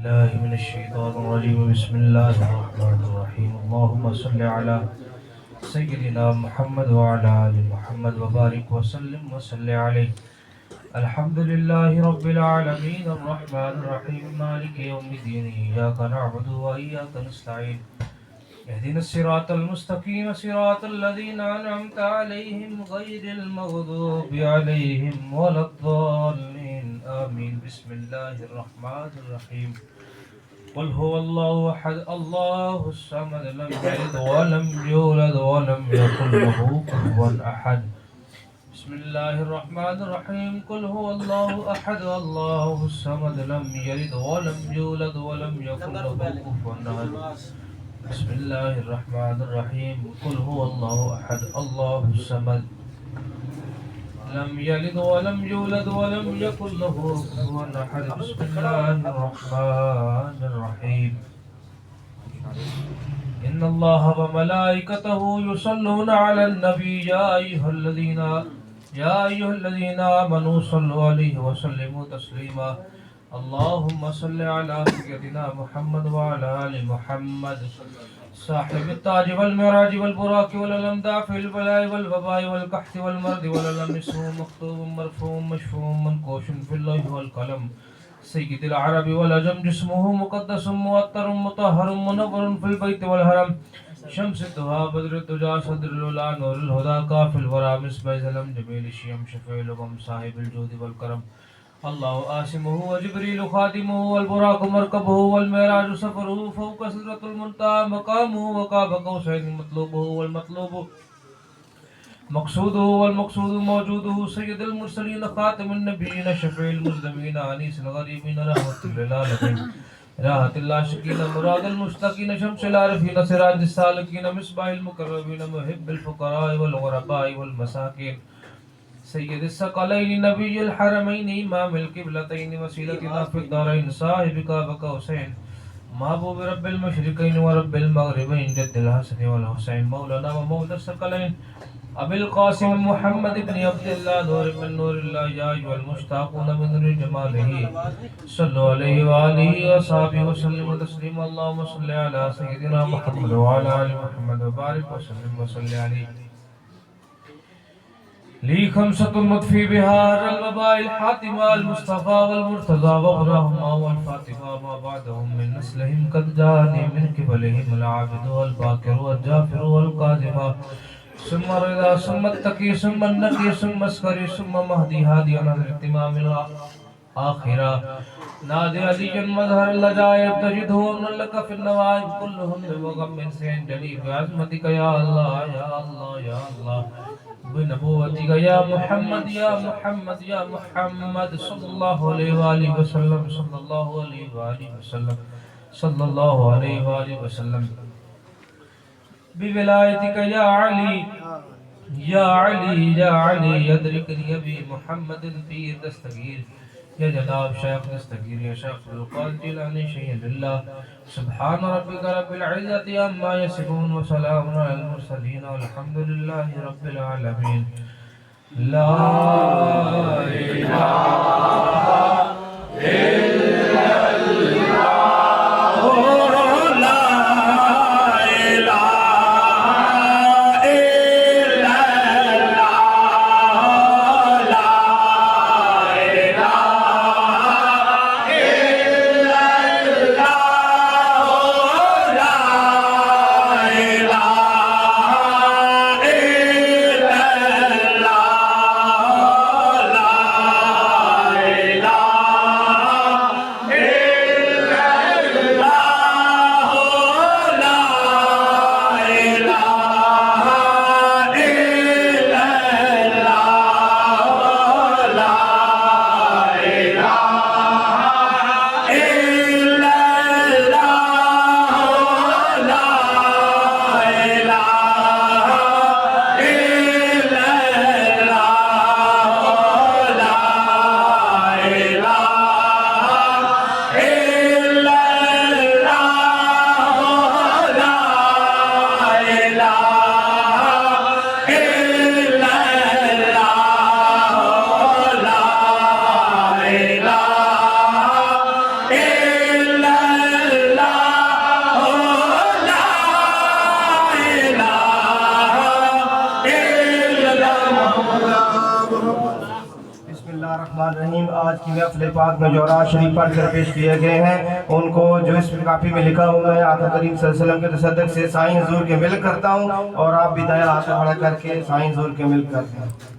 बिस्मिल्लाहिर्रहमानिर्रहीम बिस्मिल्लाहिर्रहमानिर्रहीम अल्लाहुम्मा सल्लि अला सय्यिदिना मुहम्मद व अला आलि मुहम्मद व बारिक व सल्लिम व सल्लि अलैहि अल्हम्दुलिल्लाहि रब्बिल आलमीन अर्रहमानिर रहीम मालिकि यौमिद्दीन इय्याका नअबुदु व इय्याका नस्तईन इहदिनस सिरातल मुस्तकीम सिरातल लज़ीना अनअमता अलैहिम गैरिल मग़दूबि अलैहिम वलद्दाल्लीन आमीन बिस्मिल्लाहिर रहमानिर रहीम क़ुल हुवल्लाहु अहद अल्लाहुस समद लम यलिद व लम यूलद व लम यकुल लहू कुफुवन अहद बिस्मिल्लाहिर रहमानिर रहीम क़ुल हुवल्लाहु अहद अल्लाहुस समद लम यलिद व लम यूलद व लम यकुल लहू कुफुवन अहद बिस्मिल्लाहिर्रहमानिर्रहीम कुल हुवल्लाहु अहद अल्लाहुस समद लम यलिद व लम यूलद व लम यकुल लहू कुफुवन अहद बिस्मिल्लाहिर्रहमानिर्रहीम इन्नल्लाहा व मलाइकतहु युसल्लूना अलन नबी या अय्युहल्लज़ीना आमनू सल्लु अलैहि व सल्लिमू तस्लीमा अल्लाहुम्मा सल्लि अला सय्यिदिना मुहम्मद व अला आलि मुहम्मद साहिबित ताज वल मिराज वल बुराक वल अलमदा फिल बलाई वल वबाई वल कहत वल मर्द वल अलम इसमु मक्तूब मरफूम मशफूम मनकूशन फिल लौह वल कलम सय्यिदुल अरब वल अजम जिस्मुहु मुक़द्दसुम मुअत्तर मुतहहर मुनव्वरुन फिल बैत वल हरम शम्स दुहा बद्र दुजा सदरुल उला नूरुल हुदा काफिल वरा मिसबाह ज़लम जमील शियम शफील उम साहिबुल जूद वल करम अल्लाहु आसिमुहु व जिब्रील खादिमुहु वल बुराक मरकबुहु वल मिराज सफरुहु फौक सिदरतुल मुंतहा मकामुहु व काब कौसैन मतलूबुहु वल मतलूबु मक़सूदुहु वल मक़सूदु मौजूदुहु सय्यिदुल मुरसलीन खातिमुन नबिय्यीन शफ़ीउल मुज़लमीन अनीसुल गरीबीन रहमतुल लिल आलमीन राहतुल आशिकीन मुरादुल मुश्ताकीन शम्सुल आरिफीन सिराजुस सालिकीन मिसबाहुल मुक़र्रबीन मुहिब्बुल फ़ुक़रा वल ग़ुरबा वल मसाकीन सय्यदुस सकलैन नबियुल हरमैन इमामुल क़िबलतैन वसीलतुना फ़िद दारैन साहिब काब कौसैन महबूब रब्बिल मशरिक़ैन व रब्बिल मग़रिबैन जद्दुल हसन वल हुसैन मौलाना व मौला सकलैन अबुल क़ासिम मुहम्मद इब्न अब्दुल्लाह नूर मिन नूरिल्लाह या अय्युहल मुश्ताक़ून मिन नूरि जमालिही सल्लल्लाहु अलैहि व आलिहि व सहाबिहि व सल्लिम तस्लीमा अल्लाहुम्मा सल्लि अला सय्यिदिना मुहम्मद व अला आलि मुहम्मद व बारिक व सल्लिम व सल्लि अलैहि ली खमसतुन मुत्फ़ी बिहार अल वबाइल हातिमा अल मुस्तफ़ा वल मुर्तज़ा व इब्राहिम वल फातिमा मा बअदहुम मिन नस्लिहिम क़द जानी मिन क़िबलिहिम अल आबिदु वल बाकिरु वल जाफ़िरु वल काज़िमा सुम्मा रिज़ा सुम्मा तकी सुम्मा नकी सुम्मा अस्करी सुम्मा महदी हादी हज़रत इमामिल आखिरा नादि अलियन मज़हर लजाइब तजिदहु अमन लक फिन नवाइब कुल्लुहुम बिमुग़म्मिन सैन जली बिअज़मतिक या अल्लाह या अल्लाह या अल्लाह बिनबुव्वतिक या मुहम्मद या मुहम्मद या मुहम्मद सल्लल्लाहु अलैहि व आलिहि वसल्लम सल्लल्लाहु अलैहि व आलिहि वसल्लम सल्लल्लाहु अलैहि व आलिहि वसल्लम बिविलायतिक या अली यदरिकनी अबी मुहम्मदिन पीर दस्तगीर या जनाब शेख दस्तगीर या शेख अब्दुल जिलानी शहीदुल्लाह सुब्हान रब्बिक रब्बिल इज़्ज़ति अम्मा यसिफून व सलामुन अलल मुरसलीन वल्हम्दुलिल्लाहि रब्बिल आलमीन ला इलाहा बिस्मिल्लाहिर्रहमानिर्रहीम। आज की महफ़िल पाक में जो औराद शरीफ पढ़ कर पेश किए गए हैं उनको जो इस कापी में लिखा हुआ है आका करीम सल्लल्लाहु अलैहि वसल्लम के तसद्दुक़ से साईं हुज़ूर के मिल करता हूँ और आप भी दया हाथ खड़ा करके साईं हुज़ूर के मिल करते हैं।